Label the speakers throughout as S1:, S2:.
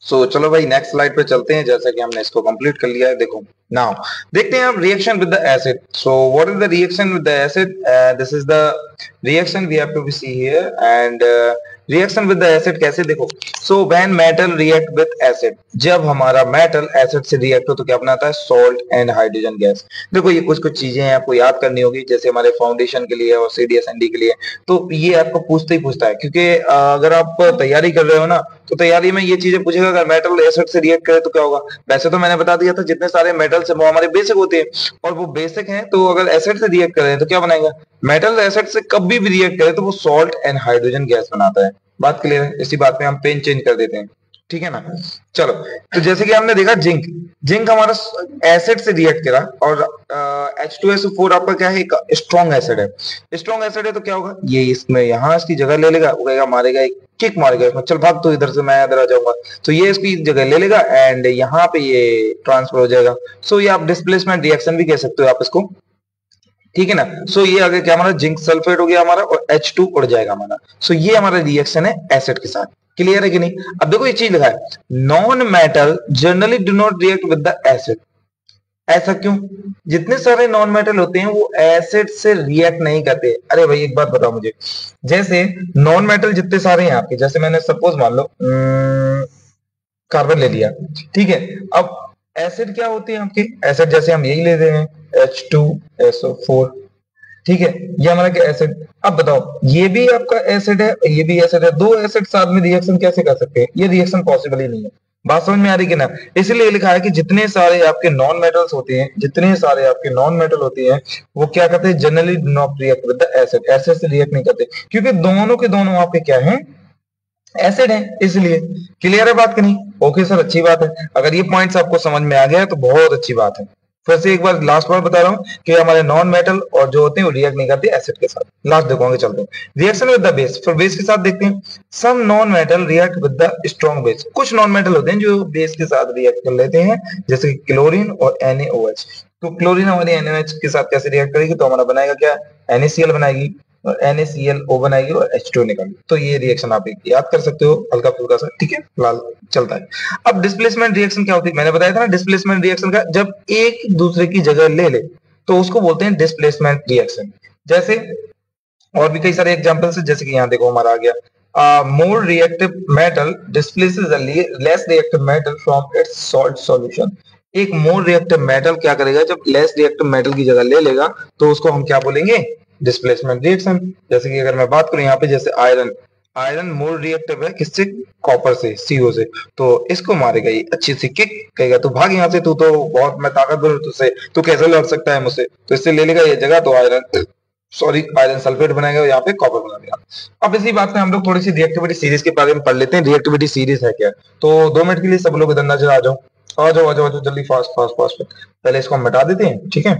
S1: सो चलो भाई next slide पे चलते हैं, जैसा कि हमने इसको कंप्लीट कर लिया है। देखो नाउ देखते हैं हम reaction with the acid. So what is the reaction with the acid? This is the reaction we have to see here. And reaction with the acid कैसे? देखो so when metal react with acid, जब हमारा metal acid से react हो तो क्या बनाता है? Salt and hydrogen gas. देखो ये कुछ कुछ चीजें हैं आपको याद करनी होगी, जैसे हमारे फाउंडेशन के लिए और CDSND के लिए, तो ये आपको पूछते ही पूछता है, क्योंकि अगर आप तैयारी कर रहे हो ना तो तैयारी में ये चीजें पूछेगा, अगर मेटल एसिड से रिएक्ट करे तो क्या होगा। वैसे तो मैंने बता दिया था जितने सारे मेटल्स हैं वो हमारे बेसिक होते हैं, और वो बेसिक हैं तो अगर एसिड से रिएक्ट करें तो क्या बनाएगा? मेटल एसिड से कभी भी रिएक्ट करे तो वो सॉल्ट एंड हाइड्रोजन गैस बनाता है। बात क्लियर है? इसी बात में हम पेन चेंज कर देते हैं, ठीक है ना। चलो, तो जैसे कि हमने देखा जिंक, जिंक हमारा एसिड से रिएक्ट करा, और H2SO4 आपका क्या है? एक स्ट्रॉन्ग एसिड है। स्ट्रॉन्ग एसिड है तो क्या होगा? ये इसमें यहाँ इसकी जगह ले लेगा, वो कहेगा मारेगा, एक किक मारेगा इसमें, चल भाग तो इधर से, मैं इधर आ जाऊंगा, तो ये इसकी जगह ले लेगा एंड यहाँ पे ये ट्रांसफर हो जाएगा। सो ये आप डिस्प्लेसमेंट रिएक्शन भी कह सकते हो आप इसको, ठीक है ना। सो ये आगे क्या हमारा जिंक सल्फेट हो गया हमारा, और H2 उड़ जाएगा हमारा। सो ये हमारा रिएक्शन है एसिड के साथ। क्लियर है कि नहीं? अब देखो ये चीज लिखा है, non metal generally do not react with the acid. ऐसा क्यों? जितने सारे नॉन मेटल होते हैं वो एसिड से रिएक्ट नहीं करते। अरे भाई एक बात बताओ मुझे, जैसे नॉन मेटल जितने सारे हैं आपके, जैसे मैंने सपोज मान लो कार्बन ले लिया, ठीक है। अब एसिड क्या होते हैं आपके? एसिड जैसे हम यही लेते हैं H2SO4, ठीक है, ये हमारा क्या एसिड। अब बताओ ये भी आपका एसिड है, ये भी एसिड है, दो एसिड साथ में रिएक्शन कैसे कर सकते हैं? ये रिएक्शन पॉसिबल ही नहीं है। बात समझ में आ रही कि ना? इसलिए लिखा है कि जितने सारे आपके नॉन मेटल्स होते हैं, जितने सारे आपके नॉन मेटल होते हैं, वो क्या करते हैं? Generally do not react with the acid. Acid से रिएक्ट नहीं करते, क्योंकि दोनों के दोनों आपके क्या हैं? एसिड है, इसलिए। क्लियर है बात कि नहीं? ओके सर, अच्छी बात है। अगर ये पॉइंट्स आपको समझ में आ गया है तो बहुत अच्छी बात है। फिर से एक बार लास्ट बार बता रहा हूँ कि हमारे नॉन मेटल और जो होते हैं वो रिएक्ट नहीं करते एसिड के साथ। लास्ट देखो, आगे चलते हैं। रिएक्शन विद द बेस, फिर बेस के साथ देखते हैं। Some non metal react with the strong base. कुछ नॉन मेटल होते हैं जो बेस के साथ रिएक्ट कर लेते हैं, जैसे क्लोरीन और NaOH। तो क्लोरीन हमारी NaOH के साथ कैसे रिएक्ट करेगी? तो हमारा बनाएगा क्या? NaCl बनाएगी, और NaClO बनाएगी और H2 निकालेगी। तो ये रिएक्शन आप याद कर सकते हो हल्का फुल्का सा, ठीक है, फिलहाल चलता है। अब डिस्प्लेसमेंट रिएक्शन क्या होती है? मैंने बताया था ना, डिस्प्लेसमेंट रिएक्शन का जब एक दूसरे की जगह ले ले तो उसको बोलते हैं डिस्प्लेसमेंट रिएक्शन। जैसे और भी कई सारे एग्जांपल्स है, जैसे कि यहाँ देखो हमारा आ गया, more reactive metal displaces a less reactive metal from its salt solution. एक मोर रिएक्टिव मेटल क्या करेगा? जब लेस रिएक्टिव मेटल की जगह ले लेगा तो उसको हम क्या बोलेंगे? Displacement reaction. जैसे कि अगर मैं बात करूं यहाँ पे, जैसे आयरन, आयरन मोर रिएक्टिव है किससे? कॉपर से, CO से। तो इसको मारेगा ये अच्छी सी किक, कहेगा तू भाग यहाँ से, तू तो बहुत मैं ताकतवर हूं तुझसे, तू कैसे लड़ सकता है मुझसे, तो इससे ले लेगा ये जगह, तो आयरन आयरन सल्फेट बनाएगा, यहाँ पे कॉपर बना देगा। अब इसी बात में हम लोग थोड़ी सी रिएक्टिविटी सीरीज के बारे में पढ़ लेते हैं। रिएक्टिविटी सीरीज है क्या? तो 2 मिनट के लिए सब लोग इधर नजर आ जाओ, आ जाओ आ जाओ आ जाओ जल्दी, फास्ट फास्ट फास्ट। पहले इसको हम मिटा देते हैं, ठीक है,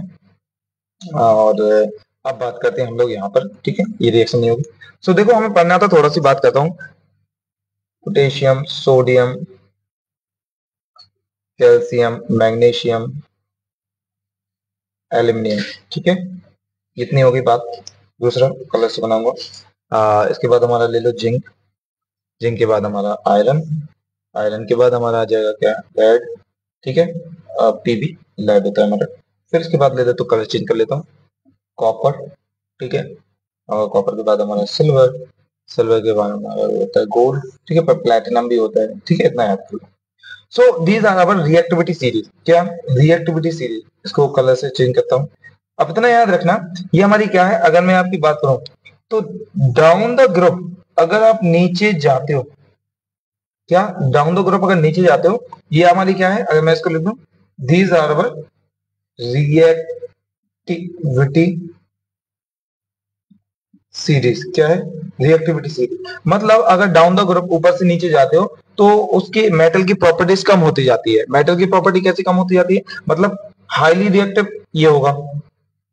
S1: और अब बात करते हैं हम लोग यहाँ पर, ठीक है, ये रिएक्शन नहीं होगी। सो देखो हमें पढ़ना था, थोड़ा सी बात करता हूँ। Potassium, sodium, calcium, magnesium, aluminium, ठीक है, इतनी होगी बात। दूसरा कलर से बनाऊंगा। इसके बाद हमारा ले लो जिंक, जिंक के बाद हमारा आयरन, आयरन के बाद हमारा आ जाएगा क्या? लेड, ठीक है, PB लेड होता है हमारा। फिर इसके बाद ले लेते, तो कलर चेंज कर लेता हूँ, कॉपर, ठीक है, और कॉपर के बाद हमारा सिल्वर, सिल्वर के बाद हमारा होता है गोल्ड, ठीक है, पर प्लैटिनम भी होता है, ठीक है, इतना याद करो। So these are our reactivity series. क्या? Reactivity series. इसको कलर से चेंज करता हूँ। अब इतना याद रखना, ये हमारी क्या है? अगर मैं आपकी बात करूं तो डाउन द ग्रुप, अगर आप नीचे जाते हो, क्या डाउन द ग्रुप अगर नीचे जाते हो, ये हमारी क्या है? अगर मैं इसको लिख दूं, these are our reactivity series. क्या है? Reactivity series. मतलब अगर डाउन द ग्रुप ऊपर से नीचे जाते हो तो उसके मेटल की प्रॉपर्टीज कम होती जाती है। मेटल की प्रॉपर्टी कैसे कम होती जाती है? मतलब हाईली रिएक्टिव ये होगा,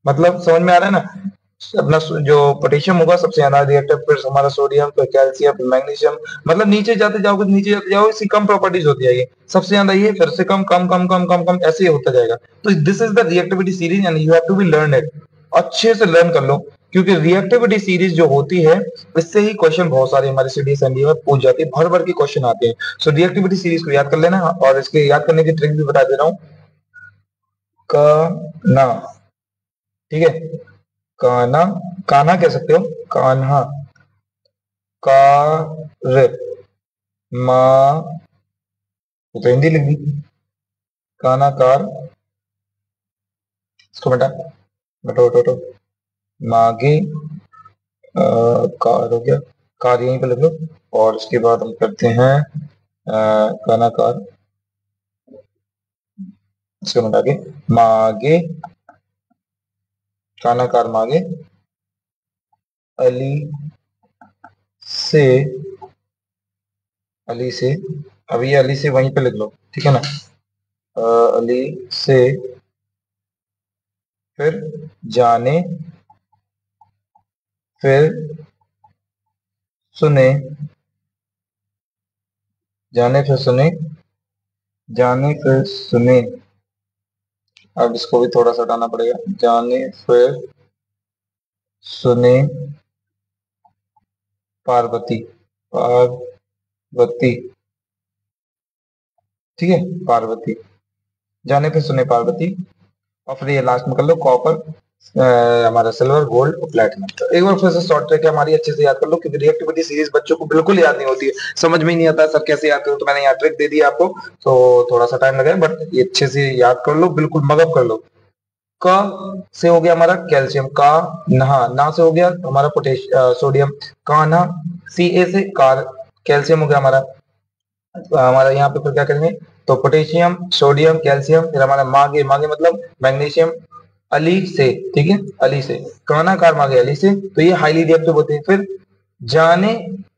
S1: मतलब समझ में आ रहा है ना? अपना जो पोटेशियम होगा सबसे ज्यादा रिएक्टिव, फिर हमारा सोडियम, फिर कैल्शियम, फिर मैग्नीशियम, मतलब नीचे जाते जाओगे, नीचे जाते जाओगे, इसकी कम प्रॉपर्टीज होती जाएगी। सबसे ज्यादा ये, फिर से कम कम कम कम कम कम, ऐसे ही होता जाएगा। तो this is the reactivity series and you have to be learn it. अच्छे से लर्न कर लो। क्योंकि रिएक्टिविटी सीरीज जो होती है इससे ही क्वेश्चन बहुत सारे हमारे सीडीएस एमबीए में पूछ जाते हैं, भर भर के क्वेश्चन आते हैं। सो रिएक्टिविटी सीरीज को याद कर लेना, और इसके याद करने की ट्रिक भी बता दे रहा हूँ। काना, ठीक है, काना, कान्हा कह सकते हो, कान्हा, कार, मा, तो हिंदी लिख दी, काना कार, इसको बेटा बटो बटो बटो, मागे कार हो गया, कार यहीं पे लिख लो, और उसके बाद हम करते हैं काना कार, इसको मिटा के मागे, काना कार मागे, अली से, अली से, अब ये अली से वहीं पे लिख लो, ठीक है ना, अली से फिर जाने, फिर सुने, जाने फिर सुने, जाने फिर सुने, अब इसको भी थोड़ा सा हटाना पड़ेगा, जाने फिर सुने पार्वती, पार्वती, ठीक है, पार्वती, जाने फिर सुने पार्वती, और फिर ये लास्ट में कर लो कॉपर, हमारा सिल्वर, गोल्ड और प्लेटिनम। तो एक बार फिर से शॉर्ट ट्रिक है हमारी, अच्छे से याद कर लो, क्योंकि रिएक्टिविटी सीरीज बच्चों को बिल्कुल याद नहीं होती है, समझ में ही नहीं आता सर कैसे याद करो, तो मैंने यहाँ ट्रिक दे दी आपको, तो थोड़ा सा टाइम लगेगा, बट ये अच्छे से याद कर लो, बिल्कुल मगअप कर लो। क से हो गया हमारा कैल्शियम, का नहा, ना से हो गया हमारा सोडियम, कान्हा, सी ए से कार, कैल्शियम हो गया हमारा, हमारा यहाँ पे फिर क्या करेंगे, तो पोटेशियम, सोडियम, कैल्शियम, फिर हमारा मागे, मागे मतलब मैग्नीशियम, अली से, ठीक है, अली से, काना कार मागे अली से, तो ये हाईली रिएक्टिव होते हैं। फिर जाने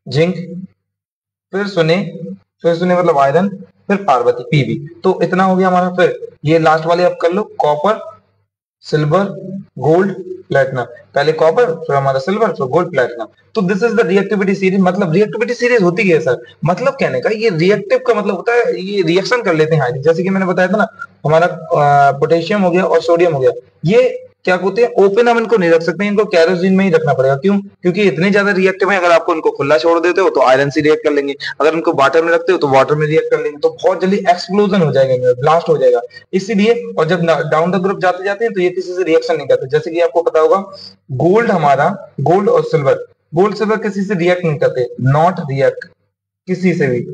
S1: जिंक, फिर सुने, फिर सुने मतलब आयरन, फिर पार्वती पीबी, तो इतना हो गया हमारा। फिर ये लास्ट वाले अब कर लो, कॉपर, सिल्वर, गोल्ड, प्लेटिनम, पहले कॉपर, फिर हमारा सिल्वर, फिर गोल्ड, प्लेटिनम। तो this is the reactivity series. मतलब रिएक्टिविटी सीरीज होती है सर, मतलब कहने का ये रिएक्टिव का मतलब होता है ये रिएक्शन कर लेते हैं हाईली, जैसे कि मैंने बताया था ना, हमारा पोटेशियम हो गया और सोडियम हो गया, ये क्या होते हैं, ओपन हम इनको नहीं रख सकते, इनको कैरोसिन में ही रखना पड़ेगा। क्यों? क्योंकि इतने ज्यादा रिएक्टिव है, अगर आपको इनको खुला छोड़ देते हो तो आयरन से रिएक्ट कर लेंगे, अगर इनको वाटर में रखते हो तो वाटर में रिएक्ट कर लेंगे, तो बहुत जल्दी एक्सप्लोजन हो जाएगा, ब्लास्ट हो जाएगा। इसीलिए, और जब डाउन द ग्रुप जाते जाते हैं तो ये किसी से रिएक्शन नहीं करते। जैसे कि आपको पता होगा गोल्ड, हमारा गोल्ड और सिल्वर, गोल्ड सिल्वर किसी से रिएक्ट नहीं करते, नॉट रिएक्ट किसी से भी,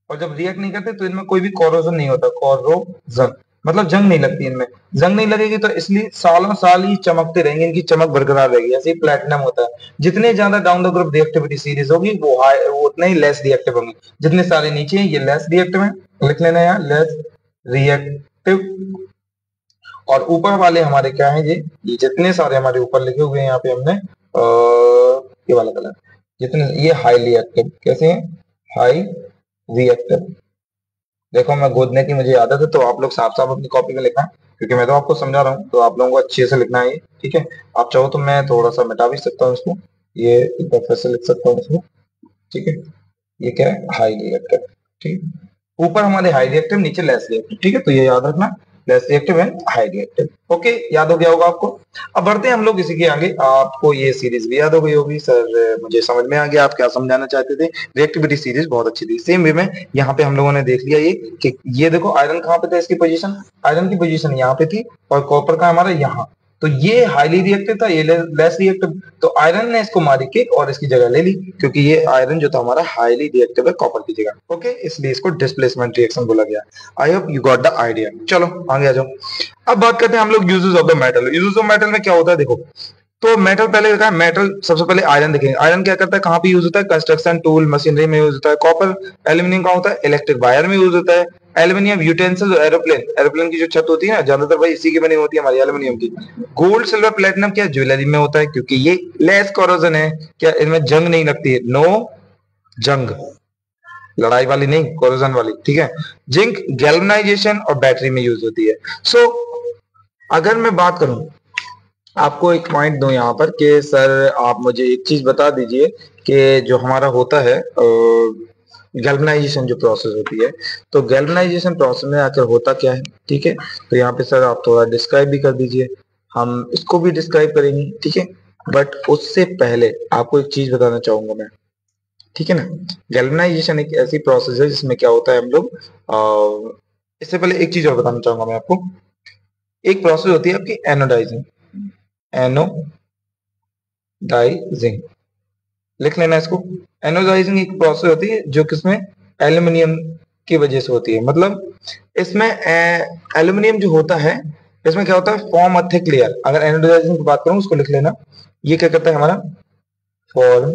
S1: और जब रिएक्ट नहीं करते तो इनमें कोई भी कोरोजन नहीं होता, कोरोजन मतलब जंग नहीं लगती इनमें, जंग नहीं लगेगी तो इसलिए सालों साल ही चमकते रहेंगे, इनकी चमक बरकरार रहेगी। ऐसे ही प्लेटिनम होता है, जितने ज्यादा down the group reactivity series होगी वो हाई, वो उतने ही लेस रिएक्टिव होंगे। जितने सारे नीचे हैं ये लेस रिएक्टिव है, लिख लेना यहाँ लेस रिएक्टिव, और ऊपर वाले हमारे क्या है, ये जितने सारे हमारे ऊपर लिखे हुए हैं यहाँ पे हमने ये वाला कलर, जितने ये हाईली एक्टिव, कैसे हैं, हाई रिएक्टिव। देखो मैं गोदने की मुझे आदत है, तो आप लोग साफ साफ अपनी कॉपी में लिखना है, क्योंकि मैं तो आपको समझा रहा हूँ, तो आप लोगों को अच्छे से लिखना है ये, ठीक है। आप चाहो तो मैं थोड़ा सा मिटा भी सकता हूँ इसको, ये एक बार फिर से लिख सकता हूँ इसको, ठीक है। ये क्या है, हाई रिएक्टिव, ठीक है। ऊपर हमारे हाई रिएक्टिव, नीचे लेस रिएक्टिव, ठीक है, तो ये याद रखना, less reactive and high reactive. Okay, याद हो गया होगा आपको। अब बढ़ते हैं हम लोग इसी के आगे। आपको ये सीरीज भी याद हो गई होगी सर, मुझे समझ में आ गया आप क्या समझाना चाहते थे। रिएक्टिविटी सीरीज बहुत अच्छी थी। सेम वे में यहाँ पे हम लोगों ने देख लिया ये कि ये देखो आयरन कहाँ पे था, इसकी पोजीशन, आयरन की पोजीशन यहाँ पे थी, और कॉपर का हमारा यहाँ, तो ये हाईली रिएक्टिव था, ये लेस रिएक्टिव, तो आयरन ने इसको मारी के और इसकी जगह ले ली, क्योंकि ये आयरन जो था हमारा हाईली रिएक्टिव है कॉपर की जगह। ओके, इसलिए इसको डिस्प्लेसमेंट रिएक्शन बोला गया। I hope you got the idea. चलो आगे आ जाओ। अब बात करते हैं हम लोग uses of the metal. Uses of metal में क्या होता है, देखो तो मेटल पहले देखा है, मेटल सबसे पहले आयरन देखेंगे। आयरन क्या करता है, कहाँ पे यूज होता है, कंस्ट्रक्शन टूल मशीनरी में यूज होता है। कॉपर एल्यूमिनियम का होता है, इलेक्ट्रिक वायर में यूज होता है। एल्यूमिनियम यूटेंसिल, एरोप्लेन, एरोप्लेन की जो छत होती है ना, ज्यादातर भाई इसी की बनी होती है हमारी, एल्यूमिनियम की। गोल्ड सिल्वर प्लेटिनम क्या ज्वेलरी में होता है, क्योंकि ये लेस कोरोजन है, क्या इनमें जंग नहीं लगती है, नो जंग, लड़ाई वाली नहीं, कोरोजन वाली, ठीक है। जिंक गैल्वेनाइजेशन और बैटरी में यूज होती है। सो अगर मैं बात करूं, आपको एक पॉइंट दूं यहाँ पर कि सर आप मुझे एक चीज बता दीजिए कि जो हमारा होता है गैल्वेनाइजेशन जो प्रोसेस होती है, तो गैल्वेनाइजेशन प्रोसेस में आकर होता क्या है, ठीक है। तो यहाँ पे सर आप थोड़ा डिस्क्राइब भी कर दीजिए, हम इसको भी डिस्क्राइब करेंगे, ठीक है। बट उससे पहले आपको एक चीज बताना चाहूंगा मैं, ठीक है ना। गैल्वेनाइजेशन एक ऐसी प्रोसेस है जिसमें क्या होता है हम लोग इससे पहले एक चीज और बताना चाहूंगा मैं आपको। एक प्रोसेस होती है आपकी एनोडाइजिंग, एनोडाइजिंग, लिख लेना इसको। एनोडाइजिंग एक प्रोसेस होती है जो किसमें एल्यूमिनियम की वजह से होती है। मतलब इसमें एल्यूमिनियम जो होता है, इसमें क्या होता है, फॉर्म अ थिक लेयर। अगर एनोडाइजिंग की बात करूं उसको लिख लेना। ये क्या करता है हमारा, फॉर्म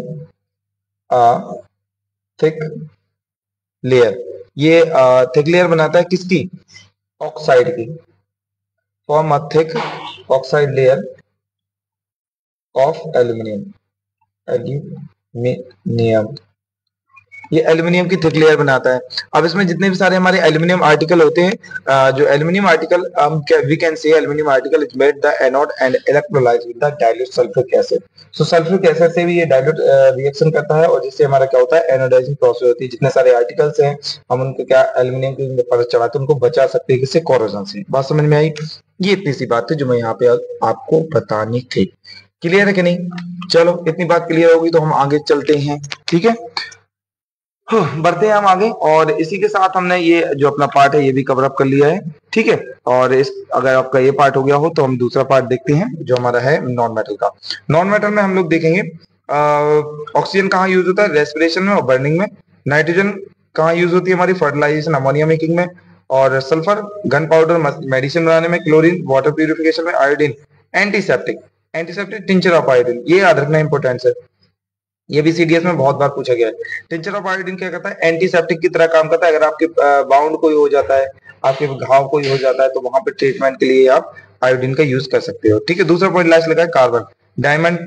S1: अ थिक लेयर। ये थिक लेयर बनाता है किसकी, ऑक्साइड की। Form a thick oxide layer of aluminium, aluminium. ये एल्यूमिनियम की थिक लेयर बनाता है। अब इसमें जितने भी सारे हमारे एल्यूमिनियम आर्टिकल होते हैं, जो aluminium article we can say aluminium article is made the anode and electrolyse with the dilute sulphuric acid. So sulphuric acid से भी ये डाइल्यूट रिएक्शन करता है और जिससे हमारा क्या होता है, एनोडाइजिंग प्रोसेस होती है। जितने सारे आर्टिकल्स हैं हम उनको क्या एल्यूमिनियम की परत चढ़ाते हैं उनको बचा सकते हैं किससे, कोरोजन से। बात समझ में आई। ये इतनी सी बात थी जो मैं यहाँ पे आपको बतानी थी। क्लियर है कि नहीं। चलो इतनी बात क्लियर होगी तो हम आगे चलते हैं, ठीक है। बढ़ते हैं हम आगे, और इसी के साथ हमने ये जो अपना पार्ट है ये भी कवर अप कर लिया है, ठीक है। और इस अगर आपका ये पार्ट हो गया हो तो हम दूसरा पार्ट देखते हैं जो हमारा है नॉन मेटल का। नॉन मेटल में हम लोग देखेंगे ऑक्सीजन कहाँ यूज होता है, रेस्पिरेशन में और बर्निंग में। नाइट्रोजन कहाँ यूज होती है हमारी, फर्टिलाइजेशन, अमोनिया मेकिंग में। और सल्फर गन पाउडर, मेडिसिन बनाने में। क्लोरीन वाटर प्यूरिफिकेशन में। Iodine antiseptic, antiseptic tincture of iodine, ये याद रखना इंपॉर्टेंट है। ये भी सीडीएस में बहुत बार पूछा गया है। टिंचर ऑफ आयोडीन क्या करता है, एंटीसेप्टिक की तरह काम करता है। अगर आपके बाउंड कोई हो जाता है, आपके घाव कोई हो जाता है, तो वहां पे ट्रीटमेंट के लिए आप आयोडीन का यूज कर सकते हो, ठीक है। दूसरा पॉइंट लास्ट लगा है कार्बन। डायमंड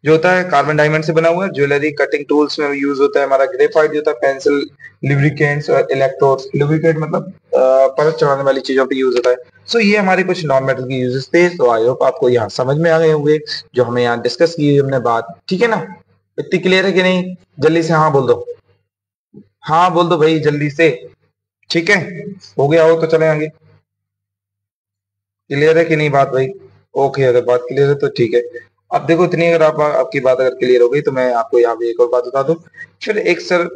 S1: जो होता है कार्बन डायमंड से बना हुआ है। ज्वेलरी, कटिंग टूल्स में यूज होता है हमारा। ग्रेफाइट जो होता है पेंसिल, लुब्रिकेंट्स और इलेक्ट्रोड्स, लुब्रिकेट मतलब परत चढ़ाने वाली चीजों पे यूज होता है। सो ये हमारे कुछ नॉन मेटल की यूजेस थे। तो आई होप आपको यहाँ समझ में आ गए होंगे जो हमें यहाँ डिस्कस की हमने बात, ठीक है ना। इतनी क्लियर है कि नहीं, जल्दी से हाँ बोल दो। हाँ बोल दो भाई जल्दी से, ठीक है। हो गया हो तो चले आगे। क्लियर है कि नहीं बात भाई। ओके, अगर बात क्लियर है तो ठीक है। अब देखो इतनी अगर आपकी बात अगर क्लियर हो गई तो मैं आपको यहाँ पे एक और बात बता दूं। फिर एक सर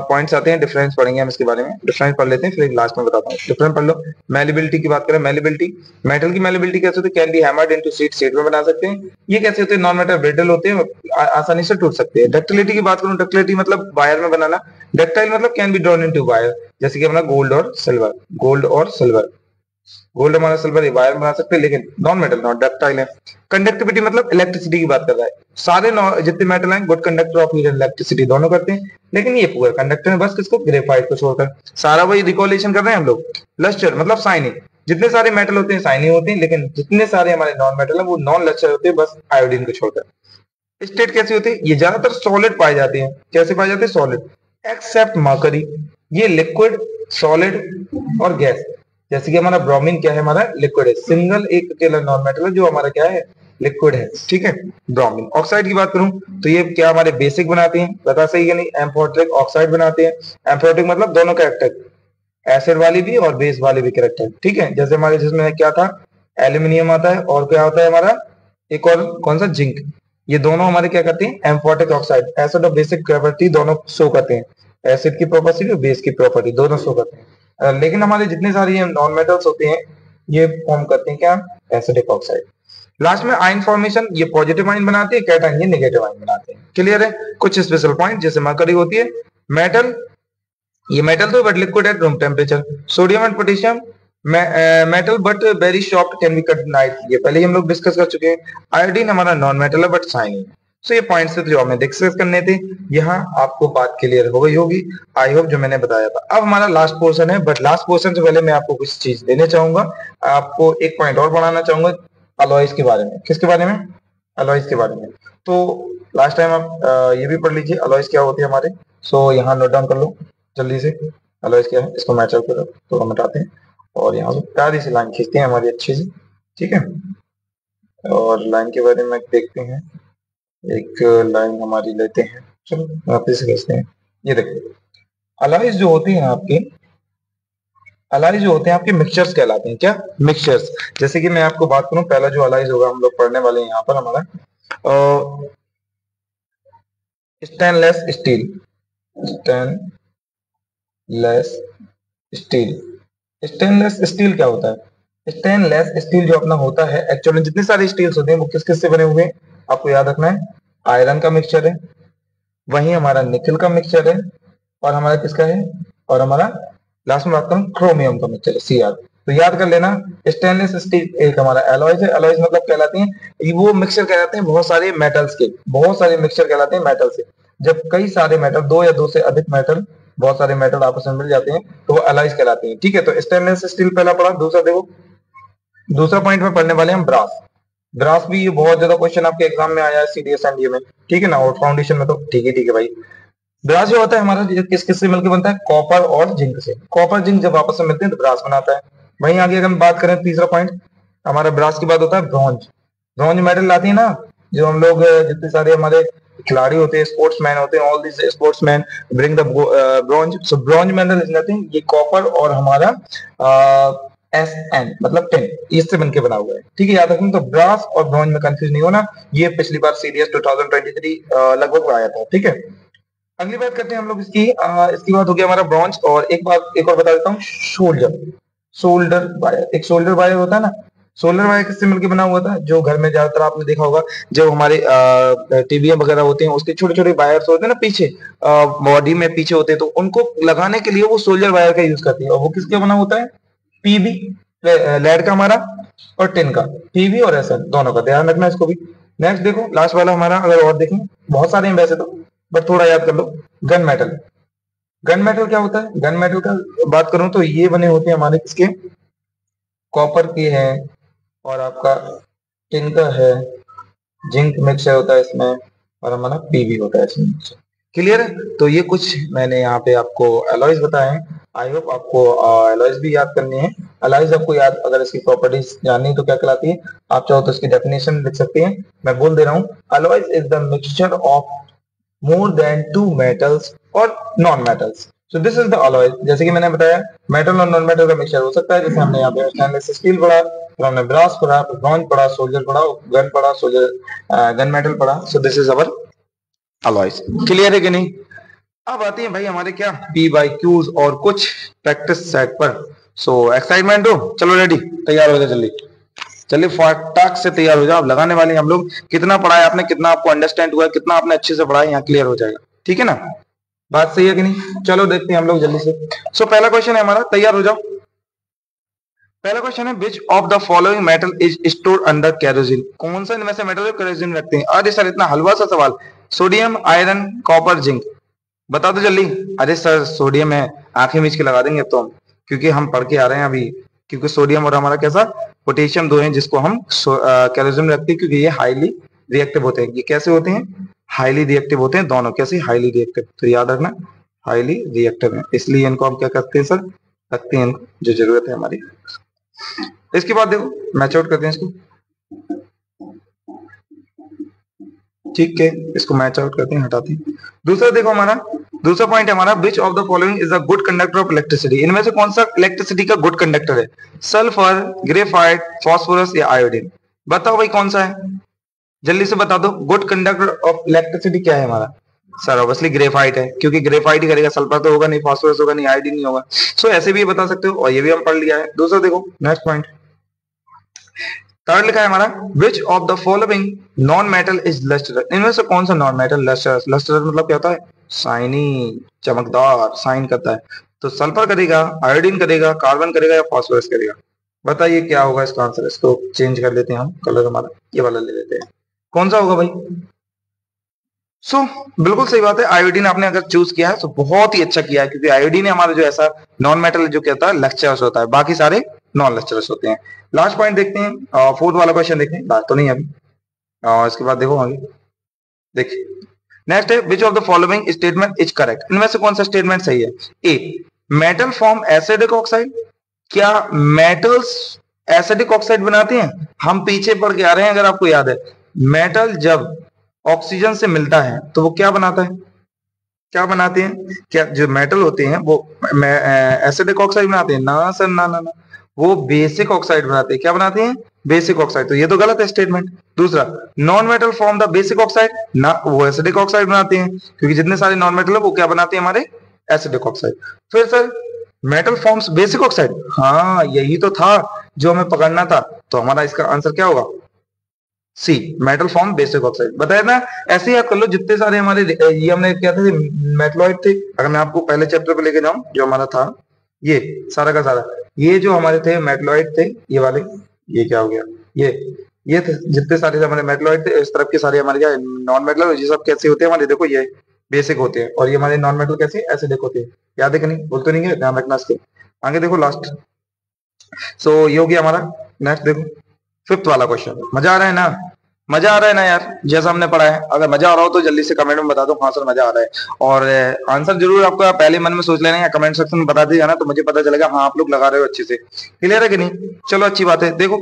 S1: पॉइंट्स आते हैं, डिफरेंस पढ़ेंगे हम इसके बारे में। डिफरेंस पढ़ लेते हैं फिर एक लास्ट में बताता हूँ। डिफरेंस पढ़ लो। मेलिबिलिटी की बात करें, मेलिबिलिटी, मेटल की मेलिबिलिटी कैसे होती है, can be hammered into sheet, sheet में बना सकते हैं। ये कैसे होते हैं, नॉन मेटल ब्रिटल होते हैं, आसानी से टूट सकते हैं। डक्टिलिटी की बात करूं, डक्टिलिटी मतलब वायर में बनाना। डक्टाइल मतलब can be drawn into wire, जैसे कि अपना गोल्ड और सिल्वर, गोल्ड और सिल्वर। गोल्ड हमारा सिल्वर वायर बना सकते हैं, लेकिन नॉन मेटल, नॉट डक्टाइल है। कंडक्टिविटी मतलब इलेक्ट्रिसिटी की बात कर रहा है। सारे जितने मेटल हैं good conductor of heat and electricity दोनों करते हैं, लेकिन ये पूरा कंडक्टर है बस किसको, ग्रेफाइट को छोड़कर। सारा वही रिकॉलेशन कर रहे हैं हम लोग। लस्टर मतलब शाइनिंग, जितने सारे मेटल होते हैं शाइनिंग होते हैं, लेकिन जितने सारे हमारे नॉन मेटल है वो नॉन लस्टर होते हैं, बस आयोडीन को छोड़कर। स्टेट कैसी होती है, ये ज्यादातर सॉलिड पाए जाते हैं। कैसे पाए जाते हैं, सॉलिड, एक्सेप्ट मर्करी। ये लिक्विड, सॉलिड और गैस। जैसे कि हमारा ब्रोमीन क्या है, हमारा लिक्विड है। सिंगल एक अकेला नॉन मेटल है जो हमारा क्या है, लिक्विड है, ठीक है, ब्रोमीन। ऑक्साइड की बात करूं तो ये क्या हमारे बेसिक बनाते हैं, बता सही है नहीं, एम्फोटेरिक ऑक्साइड बनाते हैं। एम्फोटेरिक मतलब दोनों कैरेक्टर, एसिड वाली भी और बेस वाली भी कैरेक्टर, ठीक है। जैसे हमारे जिसमें क्या था, एल्यूमिनियम आता है, और क्या होता है हमारा एक और कौन सा, जिंक। ये दोनों हमारे क्या करते हैं, एम्फोटिक ऑक्साइड, एसिड और बेसिक प्रॉपर्टी दोनों शो करते हैं। एसिड की प्रॉपर्टी और बेस की प्रॉपर्टी दोनों शो करते हैं। लेकिन हमारे जितने सारे ये नॉन मेटल्स होते हैं ये फॉर्म करते हैं क्या, एसिडिक ऑक्साइड। लास्ट में आयन फॉर्मेशन, ये पॉजिटिव आयन बनाते हैं, कैटायन ये नेगेटिव आयन बनाते हैं। क्लियर है। कुछ स्पेशल पॉइंट, जैसे मरकरी होती है मेटल, ये मेटल तो but liquid at room temperature. Sodium and potassium metal but very soft, can be cut night, ये पहले ही हम लोग डिस्कस कर चुके हैं। आयोडीन हमारा नॉन मेटल है बट शाइनिंग। सो ये पॉइंट्स थे जो हमें डिस्कस करने थे। यहाँ आपको बात क्लियर हो गई होगी, आई होप, जो मैंने बताया था। अब हमारा लास्ट पोर्शन है, बट लास्ट पोर्शन से पहले मैं आपको कुछ चीज देने चाहूंगा। आपको एक पॉइंट और बढ़ाना चाहूंगा अलॉयज के बारे में। किसके बारे में, अलॉयज के बारे में। तो लास्ट टाइम आप ये भी पढ़ लीजिए अलॉयज क्या होती है हमारे। सो यहाँ नोट डाउन कर लो जल्दी से, अलॉयज क्या है। इसको मैच कर तो हम हटाते हैं और यहाँ से प्यारी सी लाइन खींचते हैं हमारी अच्छी सी, ठीक है। और लाइन के बारे में देखते हैं, एक लाइन हमारी लेते हैं, चलो वापस से खींचते हैं। ये देखो अलॉयज जो होती हैं आपकी, अलॉयज जो होते हैं आपके मिक्सचर्स कहलाते हैं। क्या, मिक्सचर्स। जैसे कि मैं आपको बात करूं, पहला जो अलॉयज होगा हम लोग पढ़ने वाले हैं यहाँ पर हमारा stainless steel, stainless steel, stainless steel क्या होता है? स्टेनलेस स्टील जो अपना होता है, एक्चुअली जितने सारे स्टील्स होते हैं वो किस किस से बने हुए हैं आपको याद रखना है। आयरन का मिक्सचर है, वहीं हमारा निकल का मिक्सचर है, और हमारा किसका है, और हमारा लास्ट में बात करूं क्रोमियम का मिक्सचर है, Cr। तो याद कर लेना, स्टेनलेस स्टील एक हमारा एलॉयज है। एलॉयज मतलब कहलाती हैं वो मिक्सचर कहलाते हैं बहुत सारे मेटल्स के, बहुत सारे मिक्सचर कहलाते हैं मेटल से। जब कई सारे मेटल, दो या दो से अधिक मेटल, बहुत सारे मेटल आपस में मिल जाते हैं तो वो एलॉयज कहलाते हैं। ठीक है, तो स्टेनलेस स्टील पहला पढ़ा। दूसरा देखो, दूसरा पॉइंट में पढ़ने वाले हम ब्रास। ब्रास भी ये बहुत ज्यादा क्वेश्चन आपके एग्जाम में आया है, सीडीएस एनडीए में, ठीक है ना, और फाउंडेशन में तो ठीक है भाई। ब्रास जो होता है हमारा किस किस से मिलकर बनता है? कॉपर और जिंक से। कॉपर जिंक जब आपस में मिलते हैं तो ब्रास बनाता है। वहीं आगे अगर हम बात करें, तीसरा पॉइंट हमारा ब्रास के बाद होता है ब्रॉन्ज। ब्रॉन्ज मेडल लाती है ना, जो हम लोग जितने सारे हमारे खिलाड़ी होते हैं, स्पोर्ट्समैन होते हैं, all this sportsman bring the bronze. So bronze medal is nothing, ये कॉपर और हमारा SN मतलब 10 इससे बनके बना हुआ है। ठीक है, याद रखना। तो ब्रास और ब्रॉन्ज में कंफ्यूज नहीं होना, ये पिछली बार सीडीएस 2023 लगभग आया था। ठीक है, अगली बात करते हैं हम लोग इसकी बात हो गया हमारा ब्रॉन्ज। और एक बात एक और बता देता हूँ, सोल्डर वायर। एक सोल्डर वायर होता है ना, सोल्डर वायर किससे मिलकर बना हुआ था? जो घर में ज्यादातर आपने देखा होगा, जो हमारे टीवी वगैरह होते हैं उसके छोटे छोटे वायर्स होते हैं ना पीछे, बॉडी में पीछे होते हैं, तो उनको लगाने के लिए वो सोल्डर वायर का यूज करती है। और वो किसका बना होता है? पीबी, लेड का हमारा, और टिन का, पीबी और एसएन दोनों का, ध्यान रखना इसको भी। नेक्स्ट देखो, लास्ट वाला हमारा, अगर और देखें बहुत सारे हैं वैसे तो, बट थोड़ा याद कर लो, गन मेटल। गन मेटल क्या होता है? गन मेटल का बात करूं तो ये बने होते हैं हमारे किसके? कॉपर के हैं, और आपका टिन का है, जिंक मिक्सचर होता है इसमें, और हमारा पीबी होता है इसमें। क्लियर है? तो ये कुछ मैंने यहाँ पे आपको एलॉयज बताए हैं। आई होप आपको एलॉयज भी याद करनी है। एलॉयज आपको याद, अगर इसकी प्रॉपर्टीज जाननी तो क्या कहलाती है, आप चाहो तो इसकी डेफिनेशन लिख सकते हैं, मैं बोल दे रहा हूँ। Alloys is the mixture of more than two metals or non-metals. So this is the alloy। जैसे कि मैंने बताया, मेटल और नॉन मेटल का मिक्सचर हो सकता है, जैसे हमने यहाँ पे स्टेनलेस स्टील पढ़ा, फिर हमने ब्रास पढ़ा, ब्रॉन्ज पढ़ा, सोल्जर पढ़ा, गन पढ़ा, सोल्जर गन मेटल पढ़ा। सो this is our alloys. Clear है कि नहीं? अब आते हैं भाई हमारे क्या पी बाई क्यूज और कुछ प्रैक्टिस सेट पर। सो एक्साइटमेंट हो, चलो रेडी, तैयार हो जाए जल्दी, चलिए फटाक से तैयार हो जाओ। अब लगाने वाले हैं हम लोग। कितना पढ़ा है आपने, कितना आपको अंडरस्टैंड हुआ है, कितना आपने अच्छे से पढ़ा है, यहाँ क्लियर हो जाएगा। ठीक है ना, बात सही है कि नहीं? चलो देखते हैं हम लोग जल्दी से। सो पहला क्वेश्चन है हमारा, तैयार हो जाओ। पहला क्वेश्चन है, विच of the following metal is store under kerosene? कौन सा इनमें से मेटल केरोसिन रखते हैं? अरे सर इतना हलवा सा सवाल। सोडियम, आयरन, कॉपर, जिंक, बता दो जल्दी। अरे सर सोडियम है, आंखें मीच के लगा देंगे अब तो हम, क्योंकि हम पढ़ के आ रहे हैं अभी। क्योंकि सोडियम और हमारा कैसा पोटेशियम दो हैं जिसको हम कैल्शियम में रखते हैं, क्योंकि ये हाईली रिएक्टिव होते हैं। ये कैसे होते हैं? हाईली रिएक्टिव होते हैं दोनों। कैसे? Highly reactive. तो याद रखना, हाईली रिएक्टिव है, इसलिए इनको हम क्या करते हैं सर? रखते हैं इनको, जो जरूरत है हमारी। इसके बाद देखो, मैच आउट करते हैं इसको। ठीक है, इसको मैच आउट करते हैं, हटाते हैं। दूसरा देखो हमारा, दूसरा पॉइंट है हमारा, विच of the following is a good conductor of electricity? इनमें से कौन सा इलेक्ट्रिसिटी का गुड कंडक्टर है? सल्फर, ग्रेफाइट, फास्फोरस या आयोडीन? बताओ भाई कौन सा है, जल्दी से बता दो। गुड कंडक्टर ऑफ इलेक्ट्रिसिटी क्या है हमारा? सर ऑब्वियसली ग्रेफाइट है, क्योंकि ग्रेफाइट ही करेगा, सल्फर तो होगा नहीं, फास्फोरस होगा नहीं, आयोडीन नहीं होगा। सो ऐसे भी बता सकते हो, और ये भी हम पढ़ लिया है। दूसरा देखो, नेक्स्ट पॉइंट, थर्ड लिखा है हमारा, विच of the following non metal is lustrous? इनमें से कौन सा नॉन मेटल लस्ट्रस? लस्ट्रस मतलब क्या होता है? शाइनी, चमकदार, शाइन करता है। तो सल्फर करेगा, आयोडीन करेगा, कार्बन करेगा या फास्फोरस करेगा? बताइए क्या होगा इसका आंसर। इसको चेंज कर लेते हैं हम, कलर हमारा ये वाला ले लेते हैं। कौन सा होगा भाई? बिल्कुल सही बात है, आयोडीन आपने अगर चूज किया है तो बहुत ही अच्छा किया है, क्योंकि आयोडीन है हमारा जो ऐसा नॉन मेटल जो कहता है लस्ट्रस होता है, बाकी सारे नॉन लस्ट्रस होते हैं। लास्ट पॉइंट देखते हैं, फोर्थ वाला क्वेश्चन देखते हैं, लास्ट तो नहीं अभी। इसके बाद देखो आगे, देखिए नेक्स्ट है, विच of the following statement is correct? इनमें से कौन सा स्टेटमेंट सही है? ए, मेटल फॉर्म एसिडिक ऑक्साइड। क्या मेटल्स एसिडिक ऑक्साइड बनाते हैं? हम पीछे पढ़ के आ रहे हैं, अगर आपको याद है, मेटल जब ऑक्सीजन से मिलता है तो वो क्या बनाता है? क्या बनाते हैं? क्या जो मेटल होते हैं वो एसिडिक ऑक्साइड बनाते हैं? ना सर, ना ना ना, वो बेसिक ऑक्साइड बनाते हैं। क्या बनाते हैं? बेसिक ऑक्साइड, तो ये तो गलत है स्टेटमेंट। दूसरा, non metal form the basic oxide, ना वो एसिडिक ऑक्साइड बनाते हैं, क्योंकि जितने सारे नॉन मेटल है वो क्या बनाते हैं हमारे एसिडिक ऑक्साइड। फिर sir metal forms basic oxide, हाँ यही तो था जो हमें पकड़ना था, तो हमारा इसका आंसर क्या होगा, सी, मेटल फॉर्म बेसिक ऑक्साइड। बताया ना, ऐसे ही आप कर लो जितने सारे हमारे ये हमने क्या थे मेटलॉइड थे। अगर मैं आपको पहले चैप्टर पे लेके जाऊं जो हमारा था ये सारा का सारा, ये जो हमारे थे मेटलॉइड थे ये वाले, ये क्या हो गया, ये थे जितने सारे हमारे मेटलॉइड थे, इस तरफ के सारे हमारे क्या नॉन मेटल, ये सब कैसे होते हैं हमारे, देखो ये बेसिक होते हैं, और ये हमारे नॉन मेटल कैसे एसिडिक होते हैं। याद है कि नहीं, बोल तो नहीं है, ध्यान रखना इसके आगे। देखो लास्ट, सो ये हो गया हमारा। नेक्स्ट देखो फिफ्थ वाला क्वेश्चन, मजा आ रहा है ना, मजा आ रहा है ना यार, जैसा हमने पढ़ा है। अगर मजा आ रहा हो तो जल्दी से कमेंट में बता दो, हाँ सर मजा आ रहा है, और आंसर जरूर आपका पहले मन में सोच लेना या कमेंट सेक्शन में बता दीजिए ना, तो मुझे पता चलेगा हाँ आप लोग लगा रहे हो अच्छे से। क्लियर है कि नहीं, चलो अच्छी बात है। देखो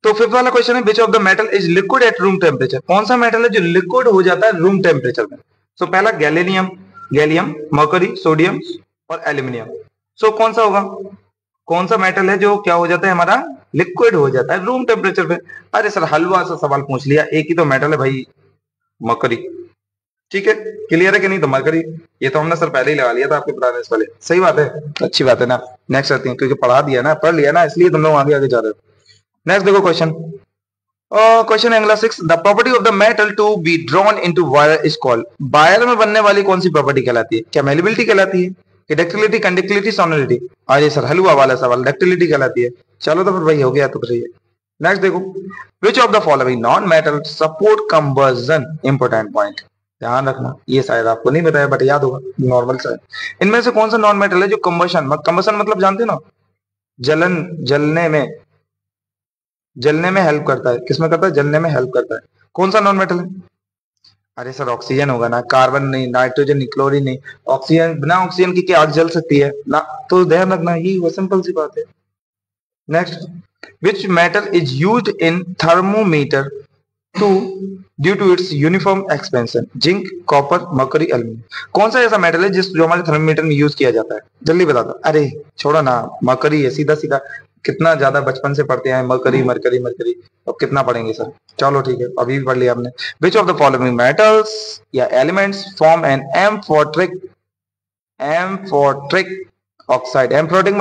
S1: तो फिफ्थ वाला क्वेश्चन है, विच of the metal is liquid at room temperature, कौन सा मेटल है जो लिक्विड हो जाता है रूम टेम्परेचर में। सो पहला गैलीनियम, गैलियम, मरकरी, सोडियम और एल्यूमिनियम। सो कौन सा होगा, कौन सा मेटल है जो क्या हो जाता है हमारा लिक्विड हो जाता है रूम टेम्परेचर पे। अरे सर हलवा सा सवाल पूछ लिया, एक ही तो मेटल है भाई, मरकरी। ठीक है, क्लियर है कि नहीं, तो मरकरी, ये तो हमने सर पहले ही लगा लिया था आपके पढ़ाने से पहले। सही बात है, अच्छी बात है ना। नेक्स्ट आती है, क्योंकि पढ़ा दिया ना, पढ़ लिया ना, इसलिए तुम लोग आगे आगे जा रहे हो। नेक्स्ट देखो क्वेश्चन, क्वेश्चन अगला 6, the property of the metal to be drawn into wire is called, wire में बनने वाली कौन सी प्रॉपर्टी कहलाती है, क्या मेलेबिलिटी कहलाती है, कि डक्टिलिटी, कंडक्टिविटी, सोनिलिटी। अरे सर हलवा वाला सवाल, डक्टिलिटी कहलाती है। चलो तो फिर भाई हो गया, तो फिर नेक्स्ट देखो, which of the following non metal support combustion, important point ध्यान रखना, ये शायद आपको नहीं बताया बट याद होगा, नॉर्मल शायद। इनमें से कौन सा नॉन मेटल है जो कंबर्शन, कंबर्शन मतलब जानते हो ना, जलन, जलने में हेल्प करता है, किसमें करता है, जलने में हेल्प करता है। कौन सा नॉन मेटल है, अरे सर ऑक्सीजन होगा ना, कार्बन नहीं, नाइट्रोजन नहीं, क्लोरीन नहीं। ऑक्सीजन, बिना ऑक्सीजन की क्या आग जल सकती है ना, तो ध्यान रखना, ये वो सिंपल सी बात है। Next, which metal is used in thermometer to due to its uniform expansion, zinc, copper, mercury, aluminium. कौन सा ऐसा मेटल है जो हमारे थर्मोमीटर में यूज किया जाता है, जल्दी बता दो। अरे छोड़ो ना, मरकरी है, सीधा सीधा, कितना ज्यादा बचपन से पढ़ते हैं मरकरी मरकरी मरकरी, अब कितना पढ़ेंगे सर। चलो ठीक है, अभी भी पढ़ लिया आपने। Which of the following metals या elements form an amphoteric oxide, amphoteric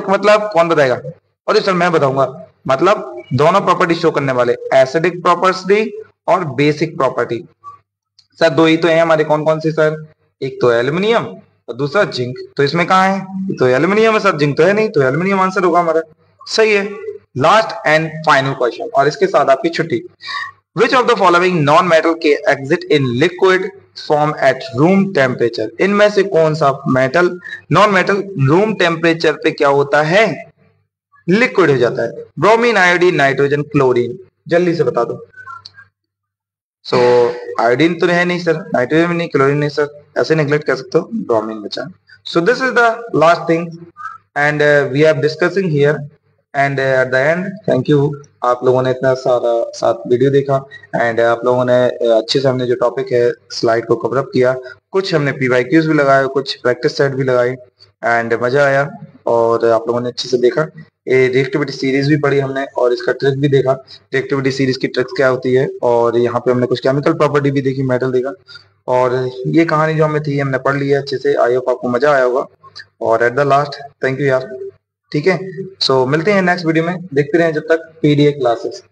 S1: मतलब कौन बताएगा, और सर मैं बताऊंगा, मतलब दोनों प्रॉपर्टी शो करने वाले, एसिडिक प्रॉपर्टी और बेसिक प्रॉपर्टी। सर दो ही तो है हमारे, कौन कौन से सर, एक तो एल्यूमिनियम और दूसरा जिंक, तो इसमें कहाँ है, तो एल्यूमिनियम है सर, जिंक तो है नहीं, तो एल्यूमिनियम आंसर होगा हमारा। सही है। लास्ट एंड फाइनल क्वेश्चन, और इसके साथ आपकी छुट्टी। Which of the following non metal के exist in liquid form at room temperature, इनमें से कौन सा metal, non metal room temperature पे क्या होता है, लिक्विड हो जाता है। ब्रोमीन, आयोडीन, नाइट्रोजन, क्लोरीन, जल्दी से बता दो। सो आयोडीन तो है नहीं सर, नाइट्रोजन नहीं, क्लोरीन नहीं सर, ऐसे निगलेक्ट कर सकते हो, ब्रोमीन बचा। So this is the last thing and we are discussing here and at the end thank you, आप लोगों ने इतना सारा साथ वीडियो देखा एंड आप लोगों ने अच्छे से हमने जो टॉपिक है स्लाइड को कवर अप किया, कुछ हमने पीवाईक्यूज भी लगाए, कुछ प्रैक्टिस सेट भी लगाए एंड मजा आया, और आप लोगों ने अच्छे से देखा। रिएक्टिविटी सीरीज भी पढ़ी हमने और इसका ट्रिक भी देखा, रिएक्टिविटी सीरीज की ट्रिक्स क्या होती है, और यहाँ पे हमने कुछ केमिकल प्रॉपर्टी भी देखी, मेटल देखा, और ये कहानी जो हमें थी हमने पढ़ ली है अच्छे से। आई होप आपको मजा आया होगा, और at the last thank you यार, ठीक है। सो मिलते हैं नेक्स्ट वीडियो में, देखते रहें जब तक पीडीए क्लासेस।